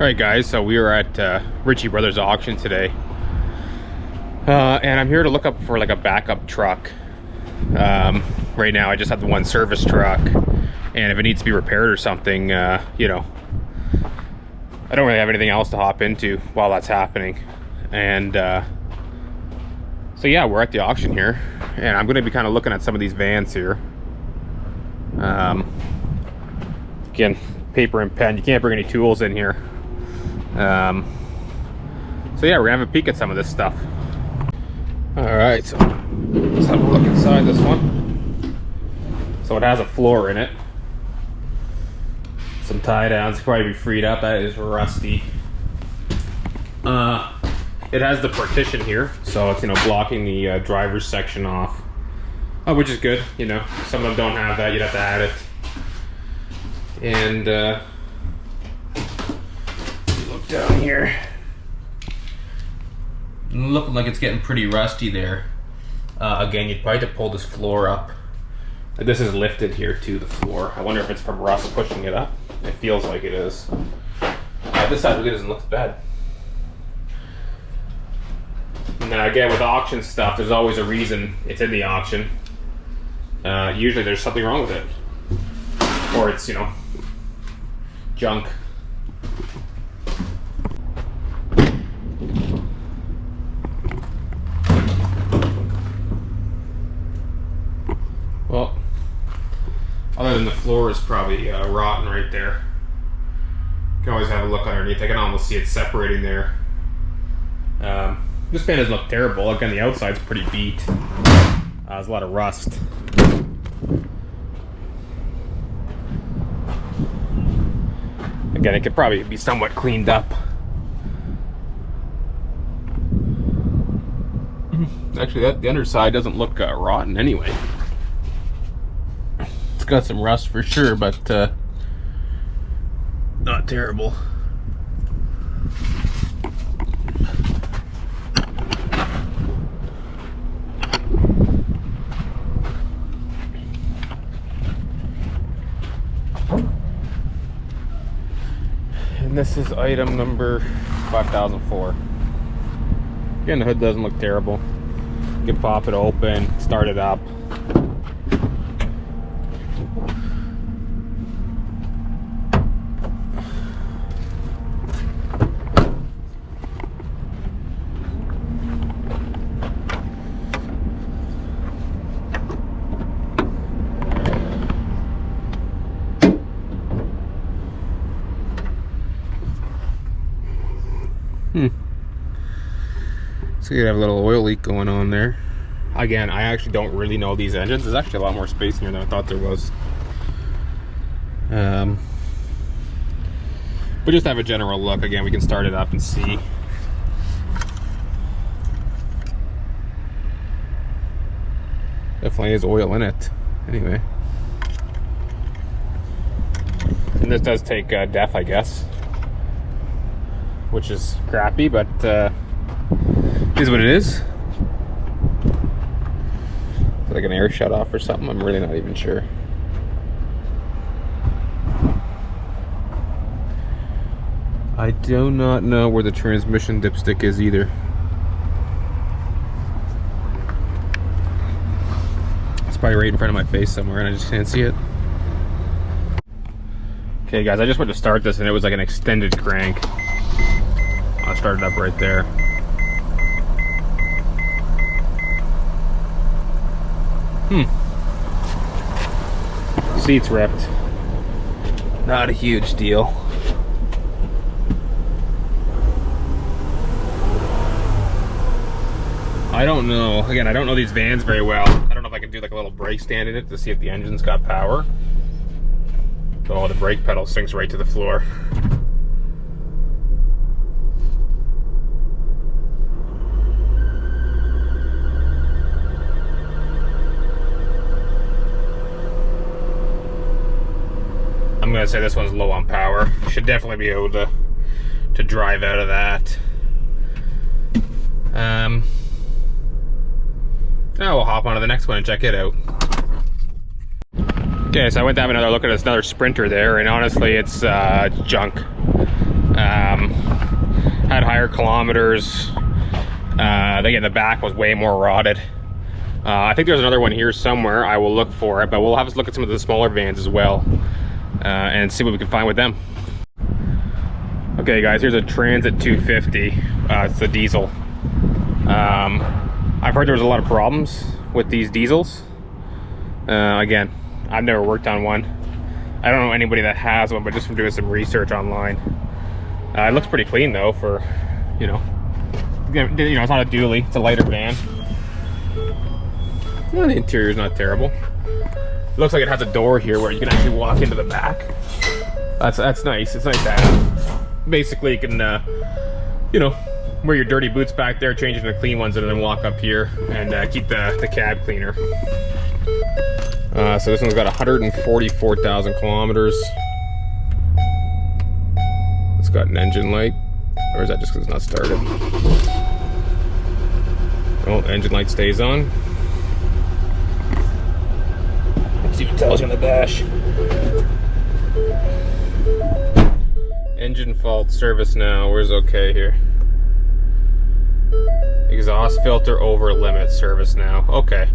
Alright guys, so we were at Ritchie Brothers auction today. And I'm here to look up for like a backup truck. Right now I just have the one service truck. And if it needs to be repaired or something, you know, I don't really have anything else to hop into while that's happening. And so yeah, we're at the auction here. And I'm going to be kind of looking at some of these vans here. Again, paper and pen. You can't bring any tools in here. So yeah, we're gonna have a peek at some of this stuff. All right, so let's have a look inside this one. So it has a floor in it, some tie downs, probably be freed up. That is rusty. It has the partition here, so it's, you know, blocking the driver's section off, which is good. You know, some of them don't have that. You'd have to add it. And look down here, looking like it's getting pretty rusty there. Again, you'd probably have to pull this floor up. This is lifted here to the floor. I wonder if it's from rust pushing it up. It feels like it is. This side really doesn't look bad. Now again, with auction stuff, there's always a reason it's in the auction. Usually there's something wrong with it, or it's, you know, junk. Well, other than the floor is probably rotten right there. You can always have a look underneath. I can almost see it separating there. This fan doesn't look terrible. Again, the outside's pretty beat. There's a lot of rust. Again, it could probably be somewhat cleaned up. Actually, the underside doesn't look rotten anyway. It's got some rust for sure, but not terrible. And this is item number 5004. Again, the hood doesn't look terrible. You can pop it open, start it up. So you have a little oil leak going on there. Again, I actually don't really know these engines. There's actually a lot more space in here than I thought there was. But just have a general look. Again, we can start it up and see. Definitely is oil in it. Anyway. And this does take def, I guess. Which is crappy, but is what it is. Is it like an air shut off or something? I'm really not even sure. I do not know where the transmission dipstick is either. It's probably right in front of my face somewhere and I just can't see it. Okay guys, I just went to start this and it was like an extended crank. I'll start it up right there. Seat's ripped. Not a huge deal. I don't know. Again, I don't know these vans very well. I don't know if I can do like a little brake stand in it to see if the engine's got power. Oh, the brake pedal sinks right to the floor. I'm gonna say this one's low on power. Should definitely be able to drive out of that. Now we'll hop onto the next one and check it out. Okay, so I went to have another look at another Sprinter there, and honestly, it's junk. Had higher kilometers. Again, the back was way more rotted. I think there's another one here somewhere. I will look for it, but we'll have to look at some of the smaller vans as well, and see what we can find with them. Okay guys, here's a Transit 250. It's a diesel. I've heard there was a lot of problems with these diesels. Again, I've never worked on one. I don't know anybody that has one, but just from doing some research online. It looks pretty clean though for, you know, it's not a dually, it's a lighter van. Well, the interior is not terrible. It looks like it has a door here where you can actually walk into the back. That's nice. It's nice to have. Basically, you can, you know, wear your dirty boots back there, change into clean ones, and then walk up here and keep the cab cleaner. So this one's got 144,000 kilometers. It's got an engine light, or is that just because it's not started? Well, engine light stays on. Let's see what it tells you on the dash. Engine fault, service now. Where's okay here? Exhaust filter over limit, service now. Okay,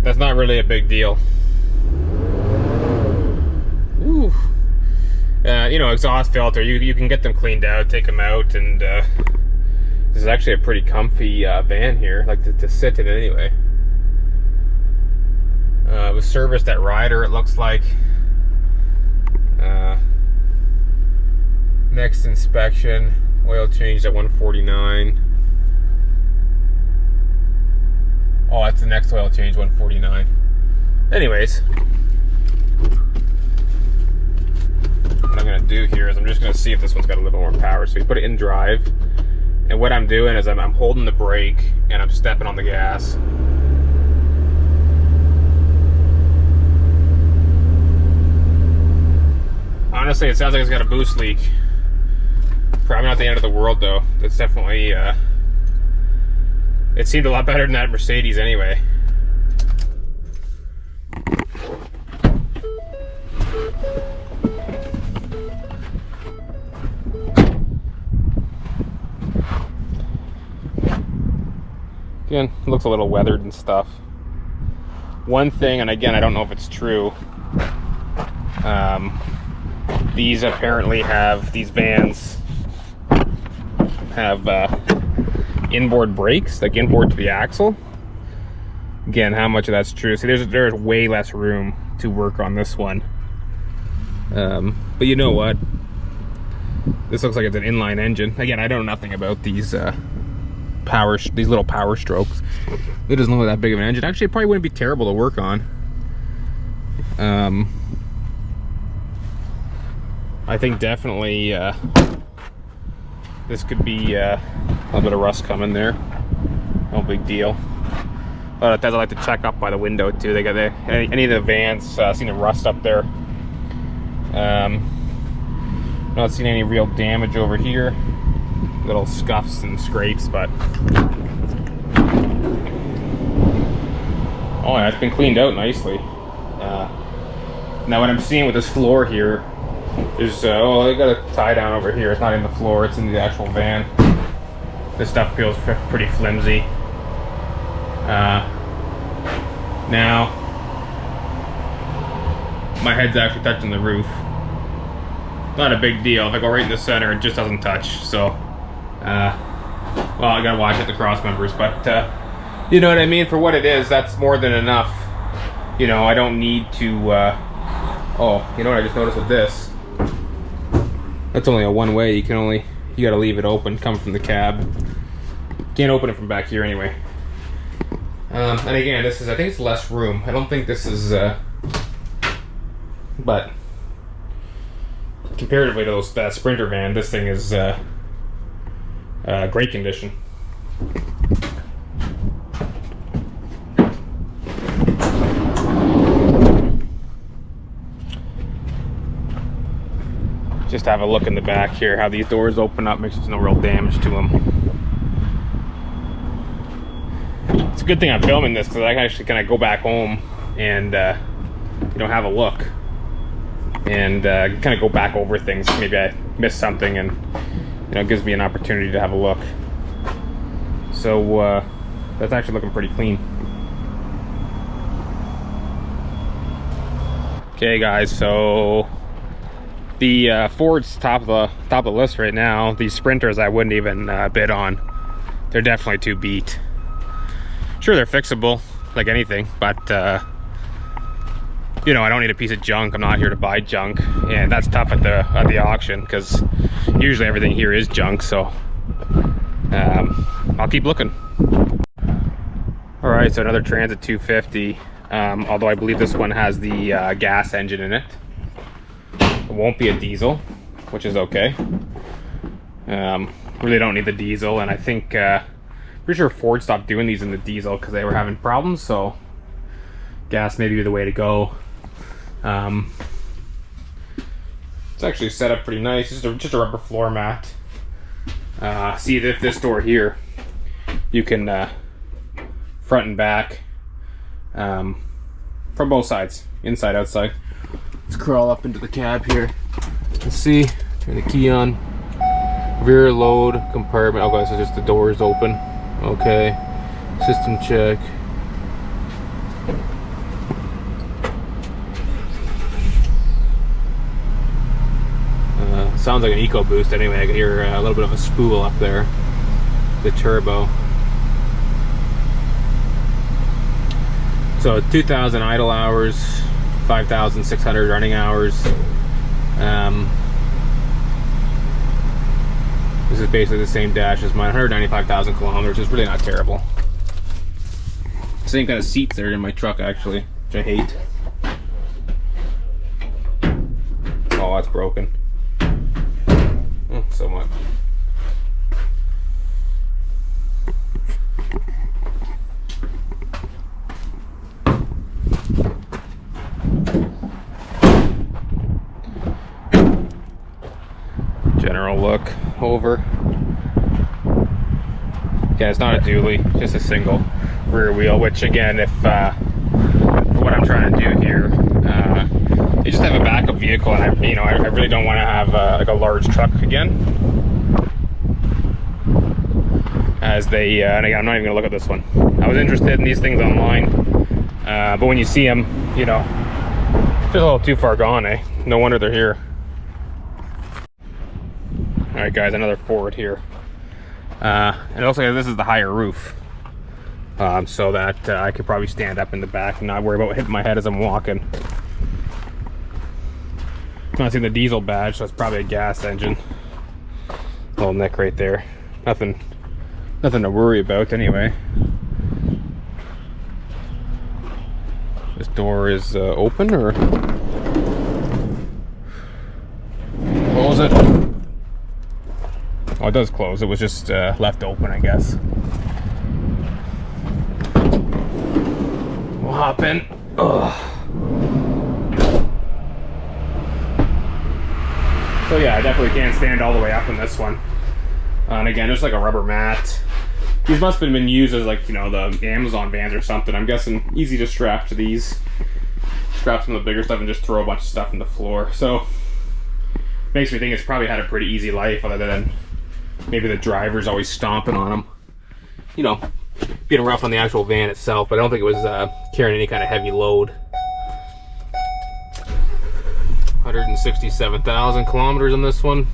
that's not really a big deal. Ooh. You know, exhaust filter, you can get them cleaned out, take them out, and this is actually a pretty comfy van here, like to sit in anyway. It was serviced at Ryder, it looks like. Next inspection, oil changed at 149. Oh, that's the next oil change, 149. Anyways, what I'm gonna do here is I'm just gonna see if this one's got a little more power. So you put it in drive, and what I'm doing is I'm holding the brake and I'm stepping on the gas. Honestly, it sounds like it's got a boost leak. Probably not the end of the world though. It's definitely, it seemed a lot better than that Mercedes anyway. Again, it looks a little weathered and stuff. One thing, and again, I don't know if it's true, these apparently have, these vans have inboard brakes, like inboard to the axle. Again, how much of that's true? See, there's way less room to work on this one. But you know what? This looks like it's an inline engine. Again, I know nothing about these these little power strokes. It doesn't look like that big of an engine. Actually, it probably wouldn't be terrible to work on. I think definitely this could be a little bit of rust coming there. No big deal. But it does, I like to check up by the window too. They got any of the vans seen the rust up there. Not seeing any real damage over here. Little scuffs and scrapes, but oh yeah, it's been cleaned out nicely. Now what I'm seeing with this floor here is oh, they got a tie down over here. It's not in the floor, it's in the actual van. This stuff feels pretty flimsy. Now my head's actually touching the roof. Not a big deal. If I go right in the center, it just doesn't touch. So well, I gotta watch at the cross members, but you know what I mean? For what it is, that's more than enough. You know, I don't need to oh, you know what I just noticed with this? That's only a one way. You gotta leave it open, come from the cab. Can't open it from back here anyway. And again, this is, I think it's less room. I don't think this is but comparatively to that Sprinter van, this thing is great condition. Just have a look in the back here, how these doors open up, makes no real damage to them. It's a good thing I'm filming this because I can actually kind of go back home and you know, have a look. and kind of go back over things. Maybe I missed something, and it gives me an opportunity to have a look. So that's actually looking pretty clean. Okay guys, so the Ford's top of the list right now. These Sprinters I wouldn't even bid on. They're definitely too beat. Sure, they're fixable like anything, but I don't need a piece of junk. I'm not here to buy junk, and that's tough at the auction because usually everything here is junk. So I'll keep looking. All right, so another Transit 250. Although I believe this one has the gas engine in it. It won't be a diesel, which is okay. Really don't need the diesel, and I think pretty sure Ford stopped doing these in the diesel because they were having problems. So gas may be the way to go. It's actually set up pretty nice. Just a rubber floor mat. See if this door here, you can front and back. From both sides, inside, outside. Let's crawl up into the cab here. Let's see. Turn the key on. Rear load compartment. Okay, so just the doors open. Okay. System check. Sounds like an EcoBoost anyway. I can hear a little bit of a spool up there. The turbo. So 2,000 idle hours, 5,600 running hours. This is basically the same dash as mine, 195,000 kilometers. It's really not terrible. Same kind of seats there in my truck actually, which I hate. Oh, that's broken. So much. General look over. Yeah, it's not a dually, just a single rear wheel, which again, if for what I'm trying to do here, you just have a backup vehicle, and I really don't want to have like a large truck again. As they, and again, I'm not even gonna look at this one. I was interested in these things online, but when you see them, they're a little too far gone, eh? No wonder they're here. All right, guys, another Ford here. And also, this is the higher roof, so that I could probably stand up in the back and not worry about hitting my head as I'm walking. I'm not seeing the diesel badge, so it's probably a gas engine. Little nick right there. Nothing to worry about anyway. This door is open, or close it. Oh, it does close. It was just left open, I guess. We'll hop in. Ugh. So yeah, I definitely can't stand all the way up in this one. And again, there's like a rubber mat. These must have been used as like, the Amazon vans or something. I'm guessing easy to strap to these. Strap some of the bigger stuff and just throw a bunch of stuff in the floor. So makes me think it's probably had a pretty easy life, other than maybe the driver's always stomping on them. Being rough on the actual van itself, but I don't think it was carrying any kind of heavy load. 167,000 kilometers on this one.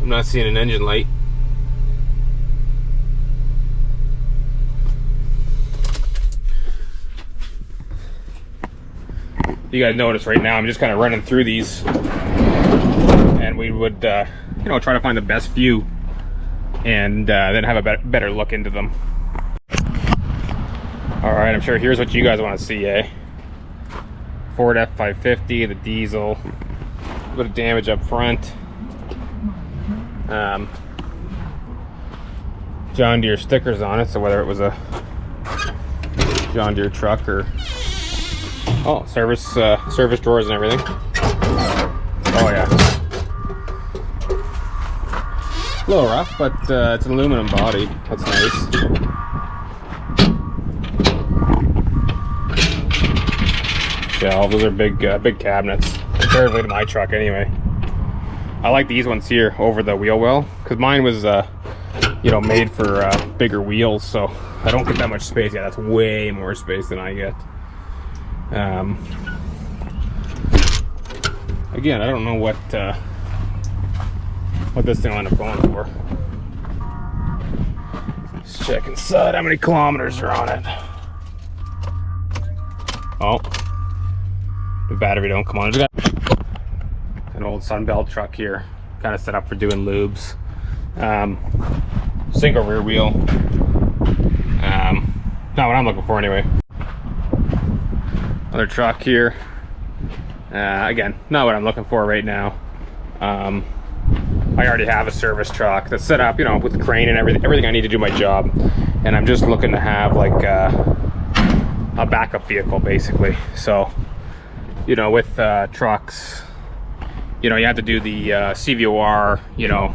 I'm not seeing an engine light. You guys notice right now I'm just kind of running through these, and we would try to find the best view, and then have a better look into them. All right, I'm sure here's what you guys want to see, eh? Ford F550, the diesel, a bit of damage up front. John Deere stickers on it, so whether it was a John Deere truck or service drawers and everything. Oh yeah, a little rough, but it's an aluminum body. That's nice. shelves. Those are big cabinets, comparatively to my truck anyway. I like these ones here over the wheel well, because mine was you know, made for bigger wheels, so I don't get that much space. Yeah, that's way more space than I get. Again, I don't know what this thing will end up going for. Let's check inside how many kilometers are on it. Oh, the battery don't come on. It's got an old Sunbelt truck here, kind of set up for doing lubes. Single rear wheel. Not what I'm looking for anyway. Another truck here. Again, not what I'm looking for right now. I already have a service truck that's set up, you know, with the crane and everything I need to do my job. And I'm just looking to have like a backup vehicle, basically. So, you know, with trucks, you know, you have to do the CVOR, you know,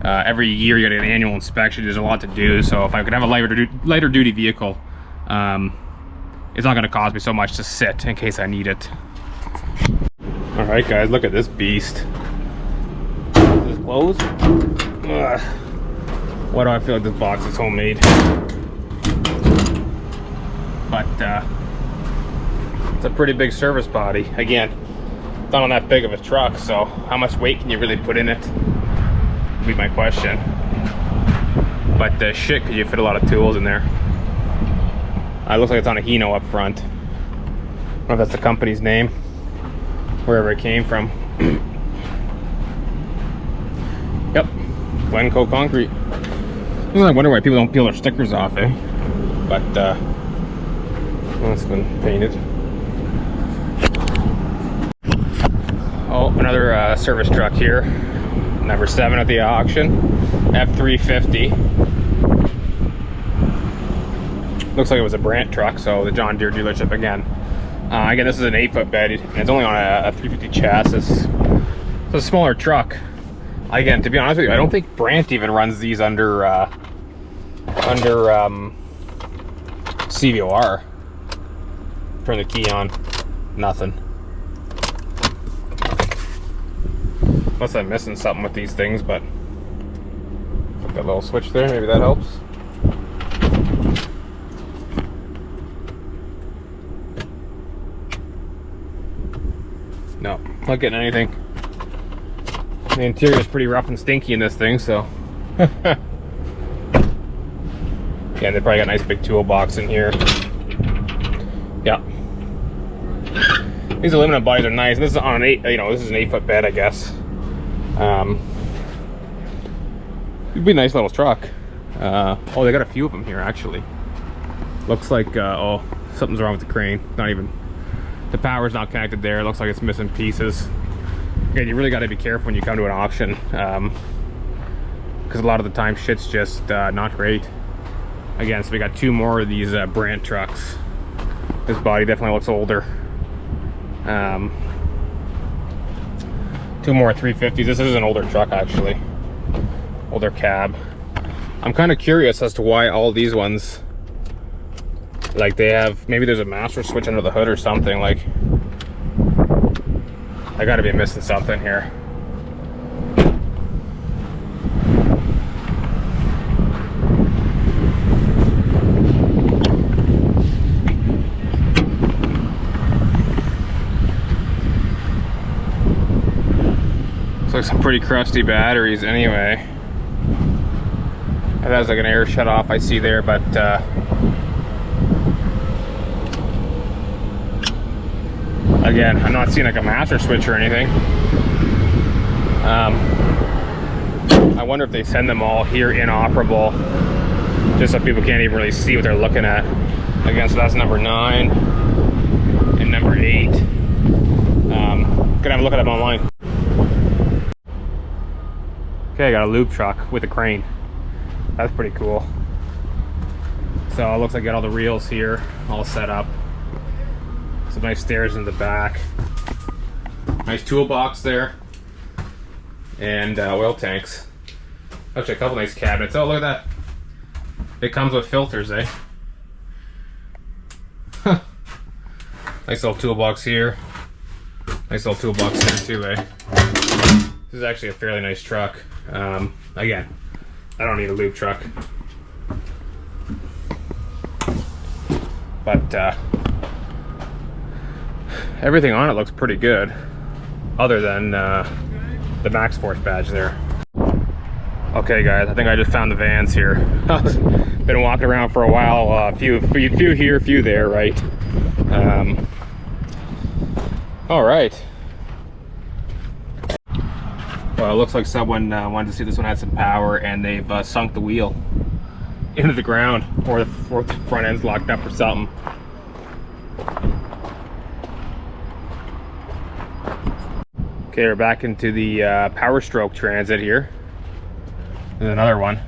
every year you get an annual inspection. There's a lot to do. So if I could have a lighter duty vehicle, it's not going to cost me so much to sit in case I need it. All right, guys, look at this beast. Is this closed? Ugh. Why do I feel like this box is homemade? But it's a pretty big service body. Again, it's not on that big of a truck, so how much weight can you really put in it? Would be my question. But shit, could you fit a lot of tools in there? It looks like it's on a Hino up front. I don't know if that's the company's name, wherever it came from. Yep, Glencoe Concrete. I wonder why people don't peel their stickers off, eh? But well, it's been painted. Oh, another service truck here. Number 7 at the auction. F350. Looks like it was a Brandt truck, so the John Deere dealership again. Again, this is an 8-foot bed, and it's only on a 350 chassis. It's a smaller truck. Again, to be honest with you, I don't think Brandt even runs these under CVOR. Turn the key on, nothing. Unless I'm missing something with these things, but put that little switch there, maybe that helps. No, not getting anything. The interior is pretty rough and stinky in this thing, so. Yeah, they probably got a nice big toolbox in here. Yeah. These aluminum bodies are nice. This is on an 8, you know, this is an 8-foot bed, I guess. It'd be a nice little truck. Oh, they got a few of them here actually. Looks like oh, something's wrong with the crane. Not even, the power's not connected there. It looks like it's missing pieces. Again, you really got to be careful when you come to an auction, because a lot of the time shit's just not great. Again, so we got 2 more of these Brandt trucks. This body definitely looks older. 2 more 350s. This is an older truck actually, older cab. I'm kind of curious as to why all these ones, like, they have, maybe there's a master switch under the hood or something. Like, I gotta be missing something here. Looks like some pretty crusty batteries anyway. It has like an air shut off I see there, but again, I'm not seeing like a master switch or anything. I wonder if they send them all here inoperable, just so people can't even really see what they're looking at. Again, so that's number 9 and number 8. Gonna have a look at them online. Okay, I got a lube truck with a crane. That's pretty cool. So it looks like I got all the reels here all set up. Some nice stairs in the back. Nice toolbox there. And oil tanks. Actually, a couple nice cabinets. Oh, look at that. It comes with filters, eh? Nice little toolbox here. Nice little toolbox here too, eh? This is actually a fairly nice truck. Again, I don't need a lube truck. But everything on it looks pretty good, other than the Max Force badge there. Okay guys, I think I just found the vans here. Been walking around for a while, a few here, few there, right? All right. Well, it looks like someone wanted to see this one had some power, and they've sunk the wheel into the ground, or the front end's locked up or something. Okay, we're back into the Power Stroke Transit here. There's another one.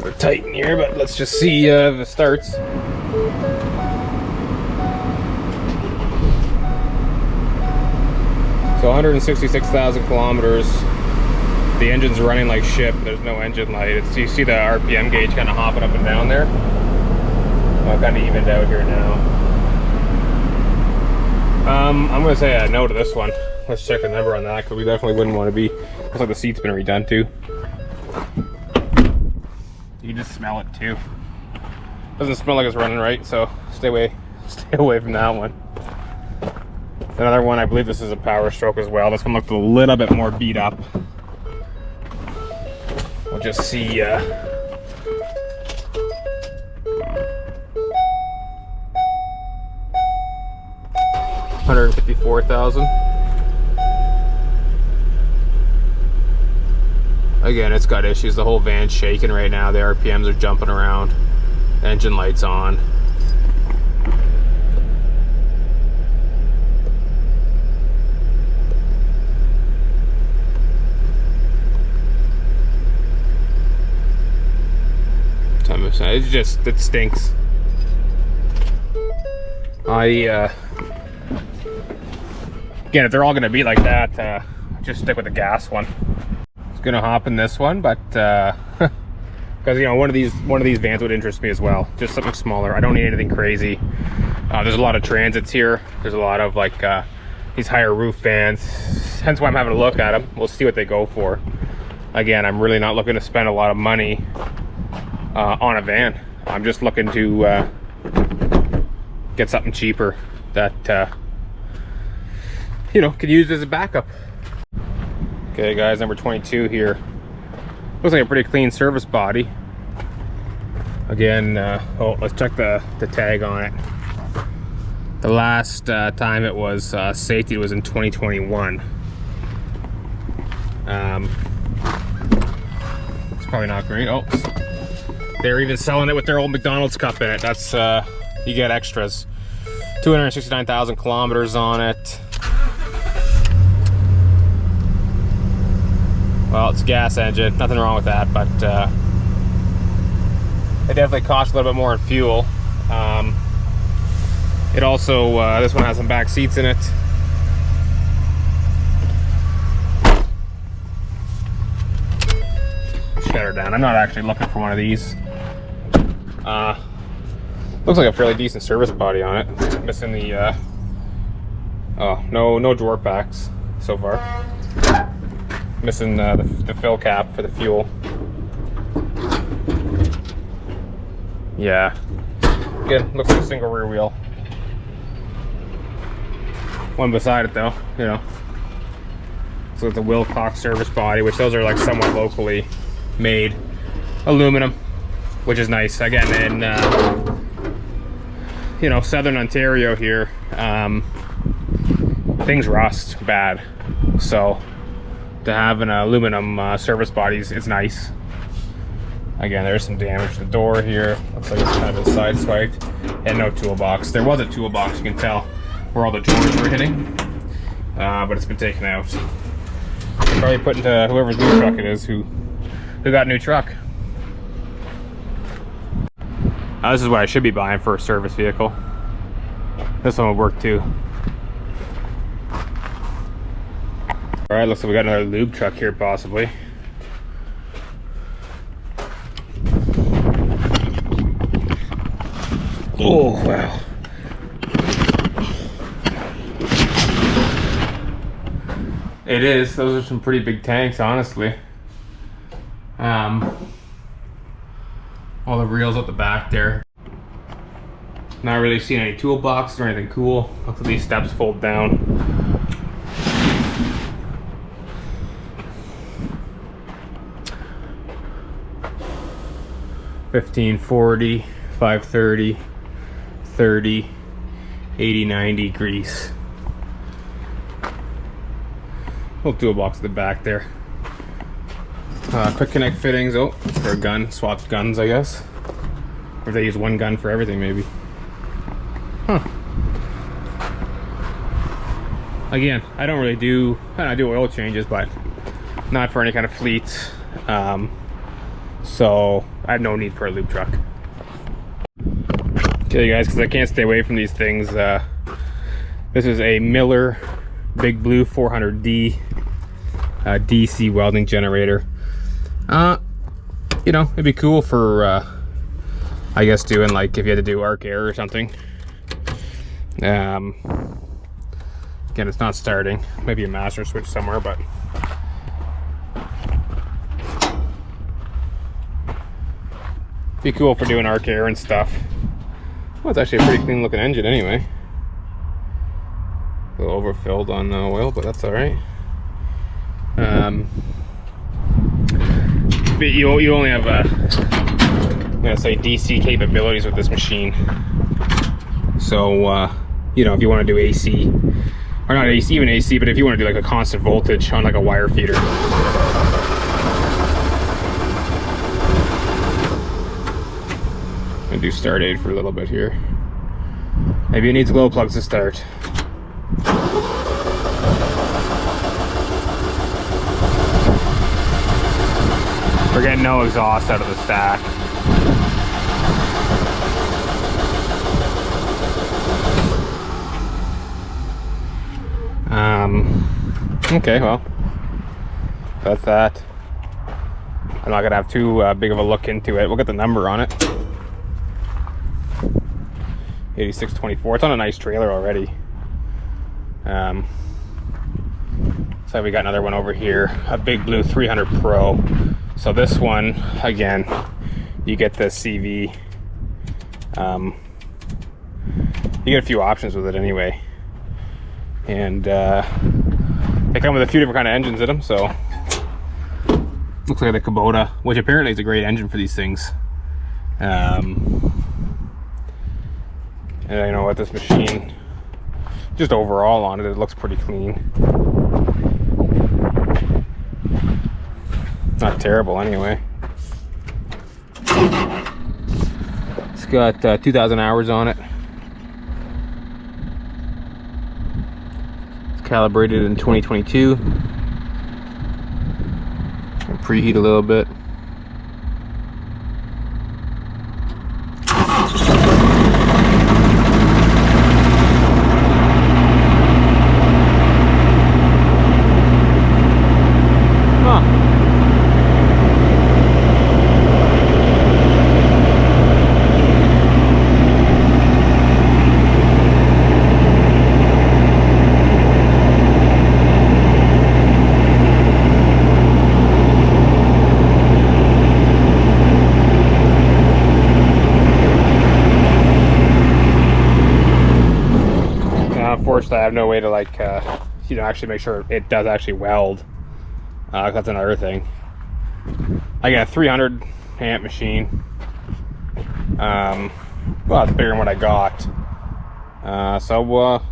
We're tight in here, but let's just see if it starts. So 166,000 kilometers. The engine's running like shit. There's no engine light. You see the RPM gauge kind of hopping up and down there. Well, kind of evened out here now. I'm gonna say a no to this one. Let's check the number on that, because we definitely wouldn't want to be. Looks like the seat's been redone too. You can just smell it too. Doesn't smell like it's running right, so stay away from that one. Another one, I believe this is a Power Stroke as well. This one looked a little bit more beat up. We'll just see. 154,000. Again, it's got issues. The whole van's shaking right now. The RPMs are jumping around. Engine lights on. It stinks. Again, if they're all going to be like that, just stick with the gas one. It's going to hop in this one, but because you know, one of these vans would interest me as well. Just something smaller. I don't need anything crazy. There's a lot of transits here. There's a lot of like these higher roof vans. Hence why I'm having a look at them. We'll see what they go for. Again, I'm really not looking to spend a lot of money on a van. I'm just looking to get something cheaper that you know, could use as a backup. Okay guys, number 22 here. Looks like a pretty clean service body. Again, oh, let's check the tag on it. The last time it was safety was in 2021. It's probably not great. Oh, they're even selling it with their old McDonald's cup in it. That's you get extras. 269,000 kilometers on it. Well, it's a gas engine, nothing wrong with that, but it definitely costs a little bit more in fuel. It also, this one has some back seats in it. Shut her down. I'm not actually looking for one of these. Looks like a fairly decent service body on it. It's missing the, oh, no drawer packs so far. Missing the fill cap for the fuel. Yeah. Again, looks like a single rear wheel. One beside it though, you know. So it's a Wilcox service body, which those are like somewhat locally made. Aluminum, which is nice. Again, in you know, southern Ontario here, things rust bad. So to have an aluminum service body is nice. Again, there's some damage to the door here. Looks like it's kind of been sideswiped. And no toolbox. There was a toolbox, you can tell, where all the drawers were hitting. But it's been taken out. Probably put into whoever's new truck it is who got a new truck. This is what I should be buying for a service vehicle. This one would work too. Alright, looks like we got another lube truck here possibly. Oh, wow. It is. Those are some pretty big tanks, honestly. All the reels at the back there. Not really seeing any toolboxes or anything cool. Looks like these steps fold down. $15.40, $5.30, $30, $80, $90 grease. Little toolbox at the back there. Quick connect fittings. Oh, for a gun. Swapped guns, I guess. Or they use one gun for everything, maybe. Huh. Again, I don't really do, I do oil changes, but not for any kind of fleets. So I have no need for a lube truck. Okay guys, because I can't stay away from these things. This is a Miller Big Blue 400D DC welding generator. You know, it'd be cool for I guess doing, like, if you had to do arc air or something. Again, it's not starting. Maybe a master switch somewhere, but be cool for doing arc air and stuff. Well, it's actually a pretty clean looking engine anyway. A little overfilled on oil, but that's all right. But you only have I'm gonna say DC capabilities with this machine. So you know, if you want to do AC, or not AC, even AC, but if you want to do like a constant voltage on like a wire feeder. I'm gonna do start aid for a little bit here. Maybe it needs glow plugs to start. We're getting no exhaust out of the stack. Okay, well, that's that. I'm not gonna have too big of a look into it. We'll get the number on it. 8624. It's on a nice trailer already. So we got another one over here, a Big Blue 300 Pro. So this one, again, you get the CV. You get a few options with it anyway. And they come with a few different kind of engines in them, so looks like the Kubota, which apparently is a great engine for these things. And you know what, this machine, just overall on it, it looks pretty clean. Not terrible anyway. It's got 2,000 hours on it. It's calibrated in 2022. I'll preheat a little bit. Unfortunately, I have no way to, like, you know, actually make sure it does actually weld. That's another thing. I got a 300 amp machine. Well, it's bigger than what I got. So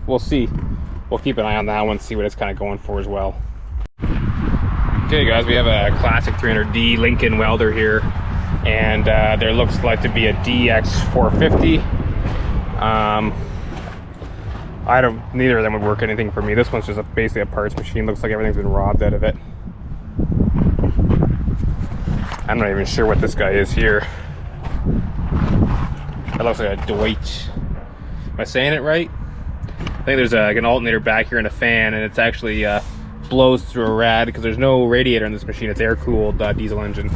we'll see. We'll keep an eye on that one, see what it's kind of going for as well. Okay, guys, we have a classic 300D Lincoln welder here, and there looks like to be a DX450. Neither of them would work anything for me. This one's just basically a parts machine. Looks like everything's been robbed out of it. I'm not even sure what this guy is here. That looks like a Deutsch. Am I saying it right? I think there's like an alternator back here and a fan, and it's actually blows through a rad because there's no radiator in this machine. It's air-cooled diesel engine.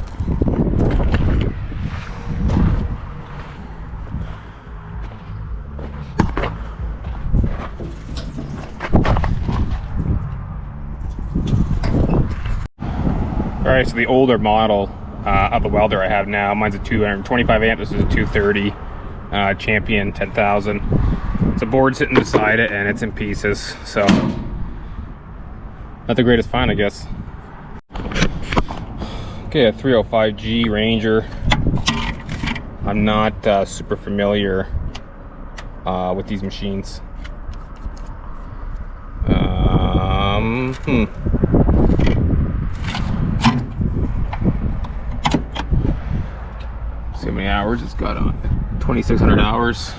right, so the older model of the welder I have now, mine's a 225 amp, this is a 230 Champion 10,000. It's a board sitting beside it and it's in pieces, so not the greatest find, I guess. Okay, a 305G Ranger. I'm not super familiar with these machines. See how many hours it's got on it. 2,600 hours.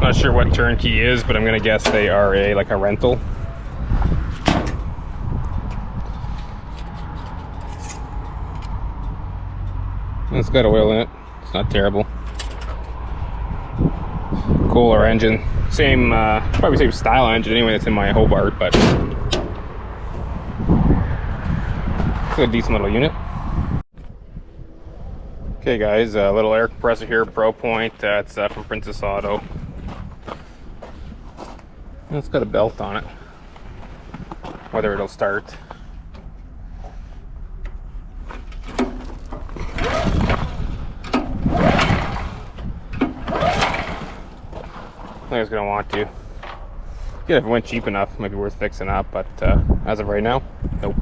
Not sure what turnkey is, but I'm gonna guess they are like a rental. It's got oil in it. It's not terrible. Kohler engine, same probably same style engine anyway that's in my Hobart, but it's a decent little unit. Okay guys, a little air compressor here, Pro Point. It's from Princess Auto. It's got a belt on it. Whether it'll start. I think it's gonna want to. Yeah, if it went cheap enough, it might be worth fixing up, but as of right now, nope.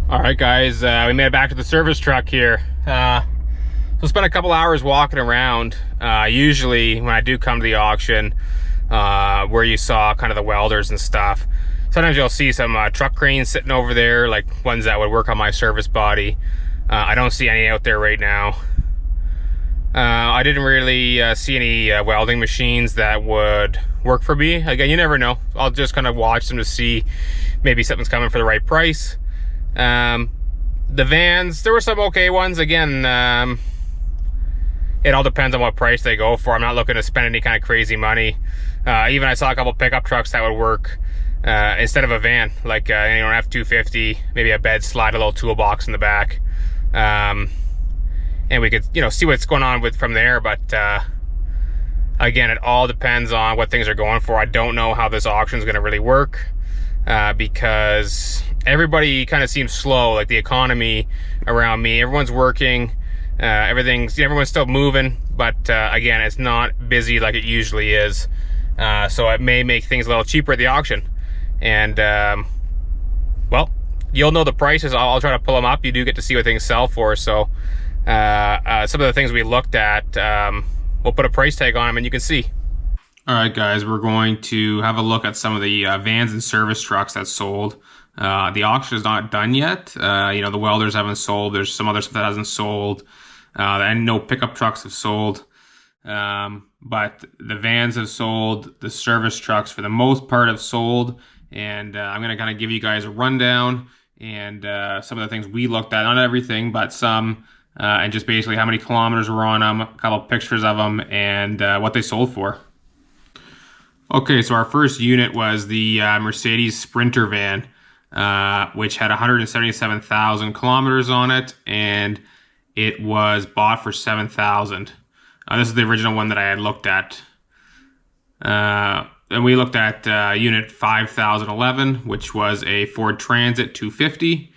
All right, guys, we made it back to the service truck here. So spent a couple hours walking around. Usually, when I do come to the auction, where you saw kind of the welders and stuff, sometimes you'll see some truck cranes sitting over there, like ones that would work on my service body. I don't see any out there right now. I didn't really see any welding machines that would work for me. Again, you never know. I'll just kind of watch them to see maybe something's coming for the right price. The vans, there were some okay ones. Again, it all depends on what price they go for. I'm not looking to spend any kind of crazy money. Even I saw a couple pickup trucks that would work instead of a van, like an F-250, maybe a bed slide, a little toolbox in the back. And we could, see what's going on from there. But again, it all depends on what things are going for. I don't know how this auction is going to really work because everybody kind of seems slow, like the economy around me. Everyone's working, everyone's still moving, but again, it's not busy like it usually is. So it may make things a little cheaper at the auction. And well, you'll know the prices. I'll try to pull them up. You do get to see what things sell for. So some of the things we looked at, we'll put a price tag on them and you can see. All right, guys, we're going to have a look at some of the vans and service trucks that sold. The auction is not done yet. The welders haven't sold. There's some other stuff that hasn't sold. And no pickup trucks have sold. But the vans have sold. The service trucks, for the most part, have sold. And I'm going to kind of give you guys a rundown and some of the things we looked at. Not everything, but some. And just basically how many kilometers were on them, a couple pictures of them, and what they sold for. Okay, so our first unit was the Mercedes Sprinter van, which had 177,000 kilometers on it, and it was bought for $7,000. This is the original one that I had looked at. And we looked at unit 5011, which was a Ford Transit 250.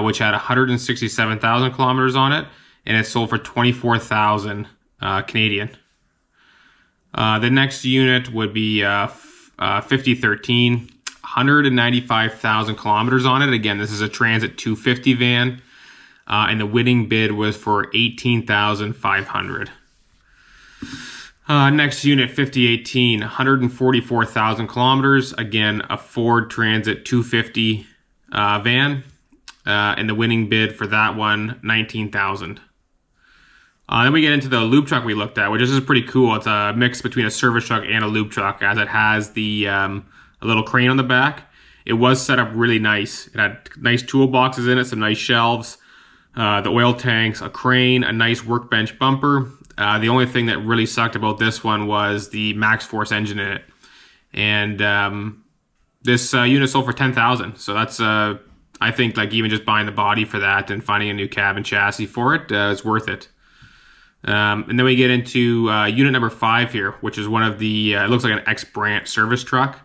Which had 167,000 kilometers on it, and it sold for 24,000 Canadian. The next unit would be 5013, 195,000 kilometers on it. Again, this is a Transit 250 van. and the winning bid was for $18,500. Next unit, 5018, 144,000 kilometers. Again, a Ford Transit 250 van, and the winning bid for that one, $19,000. Then we get into the lube truck we looked at, which is pretty cool. It's a mix between a service truck and a lube truck, as it has the a little crane on the back. It was set up really nice. It had nice toolboxes in it, some nice shelves, the oil tanks, a crane, a nice workbench bumper. The only thing that really sucked about this one was the Max Force engine in it. And this unit sold for $10,000. So that's, I think, like even just buying the body for that and finding a new cab and chassis for it is worth it. And then we get into unit number 5 here, which is one of the, it looks like an X-Branch service truck.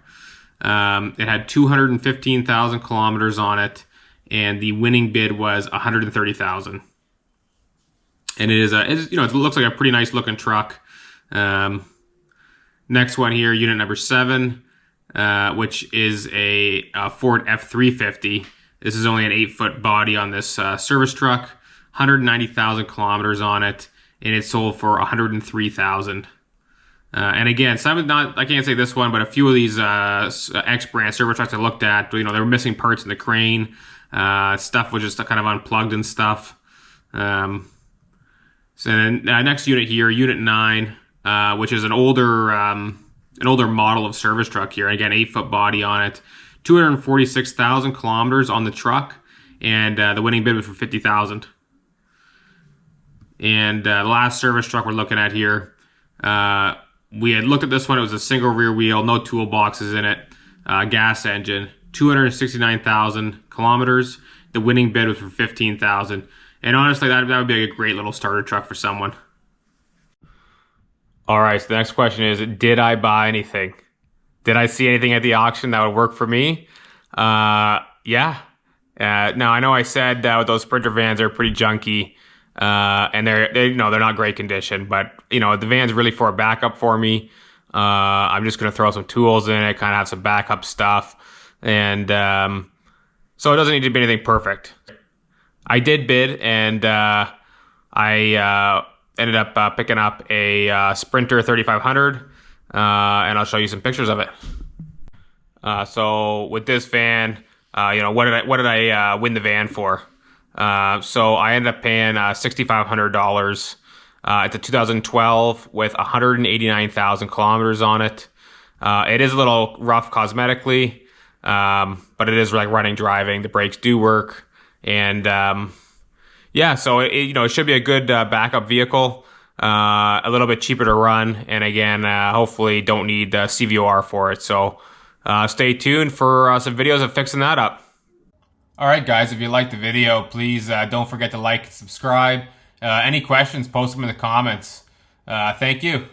It had 215,000 kilometers on it, and the winning bid was $130,000. And it is it looks like a pretty nice looking truck. Next one here, unit number 7, which is a Ford F350. This is only an 8-foot body on this service truck, 190,000 kilometers on it, and it sold for $103,000. And again, I can't say this one, but a few of these X-Branch service trucks I looked at, they were missing parts in the crane. Stuff was just kind of unplugged and stuff. So then next unit here, unit 9, which is an older model of service truck here. Again, 8-foot body on it, 246,000 kilometers on the truck, and the winning bid was for $50,000. And the last service truck we're looking at here, we had looked at this one. It was a single rear wheel, no toolboxes in it, gas engine, 269,000 kilometers. The winning bid was for $15,000. And honestly, that would be a great little starter truck for someone. All right, so the next question is, did I buy anything? Did I see anything at the auction that would work for me? Yeah. Now, I know I said those Sprinter vans are pretty junky. And they're not great condition, but the van's really for a backup for me. I'm just gonna throw some tools in it, kind of have some backup stuff, and so it doesn't need to be anything perfect. I did bid, and I ended up picking up a Sprinter 3500, and I'll show you some pictures of it. So with this van, what did I win the van for? So I ended up paying $6,500. It's a 2012 with 189,000 kilometers on it. It is a little rough cosmetically, but it is like running, driving. The brakes do work, and yeah, so it should be a good backup vehicle. A little bit cheaper to run, and again, hopefully don't need CVOR for it. So stay tuned for some videos of fixing that up. Alright guys, if you liked the video, please don't forget to like and subscribe. Any questions, post them in the comments. Thank you.